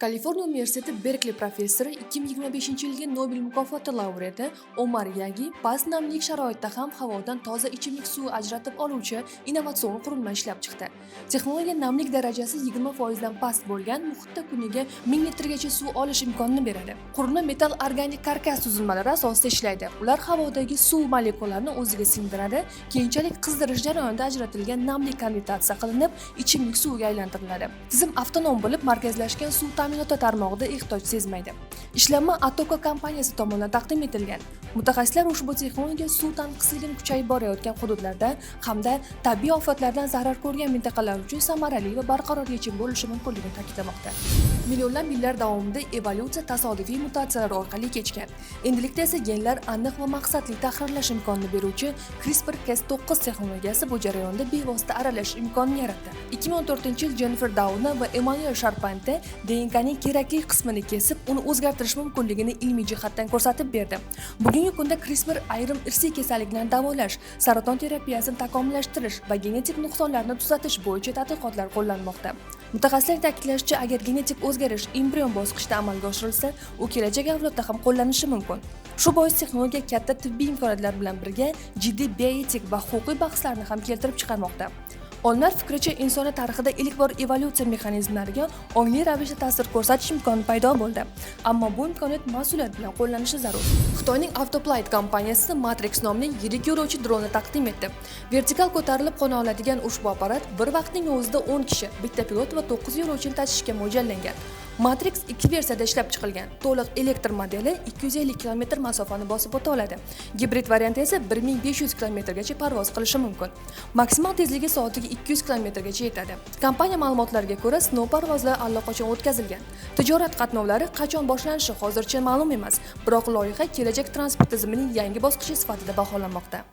Kaliforniya Universiteti Berkli professori 2025-yilgi Nobel mukofoti laureati Omar Yagi past namlik sharoitida ham havodan toza ichimlik suvi ajratib oluvchi innovatsion qurilma ishlab chiqdi. Texnologiya namlik darajasi 20% dan past bo'lgan muhitda kuniga 1000 litrgacha suv olish imkonini beradi. Qurilma metall organik karkas tuzilmalari asosida ishlaydi. Ular havodagi suv molekulallarini o'ziga singdiradi, keyinchalik qizdirish jarayonida ajratilgan namlik konvertatsiya qilinib, ichimlik suviga aylantiriladi. Tizim avtonom bo'lib, markazlashgan suv ta'minoti tarmog'ida ehtiyoj sezmaydi. Ishlanma Atoka kompaniyasi tomonidan taqdim etilgan. Mutaxassislar ushbu texnologiya suv tanqisligini kuchayib borayotgan hududlarda hamda tabiiy ofatlardan zarar ko'rgan mintaqalar uchun samarali va barqaror yechim bo'lishi mumkinligini ta'kidlamoqda. Millionlab yillar davomida evolyutsiya tasodifiy mutatsiyalar orqali kechgan. Endilikda esa genlar aniq va maqsadli tahrirlash imkonini beruvchi CRISPR-Cas9 texnologiyasi bu jarayonda bevosita aralashish imkonini yaratdi. 2014-yil Jennifer Doudna va Emmanuel Charpente DNKning kerakli qismini kesib, uni o'zgartirish mumkinligini ilmiy jihatdan ko'rsatib berdi. Bugungi kunda CRISPR ayrim irsiy kasalliklarni davolash, saraton terapiyasini takomillashtirish va genetik nuqsonlarni tuzatish bo'yicha tadqiqotlar qo'llanmoqda. Mutaxassislar ta'kidlashicha, agar genetik o'zgarish embrion bosqichida amalga oshirilsa, u kelajak avlodda ham qo'llanishi mumkin. Shu bois texnologiya katta tibbiy imkoniyatlar bilan birga jiddiy bioetik va huquqiy bahslarni ham keltirib chiqarmoqda. Olimlar fikricha, insoniyat tarixida ilk bor evolyutsiya mexanizmlariga ongli ravishda ta'sir ko'rsatish imkoni paydo bo'ldi. Ammo bu imkoniyat mas'uliyat bilan qo'llanishi zarur. Xitoyning Autopilot kompaniyasi Matrix nomli yirik yo'lovchi dronni taqdim etdi. Vertikal ko'tarilib qo'na oladigan ushbu apparat bir vaqtning o'zida 10 kishi, bitta pilot va 9 yo'lovchini tashishga mo'ljallangan. Matrix 2 versiyada ishlab chiqilgan. To'liq elektr modeli 250 km masofani bosib o'ta oladi. Gibrid varianti esa 1500 km gacha parvoz qilishi mumkin. Maksimal tezligi soatiga 200 km gacha yetadi. Kompaniya ma'lumotlariga ko'ra, sinov parvozlari allaqachon o'tkazilgan. Tijorat qatnovlari qachon boshlanishi hozircha ma'lum emas, biroq loyiha kelajak transport tizimining yangi bosqichi sifatida baholanmoqda.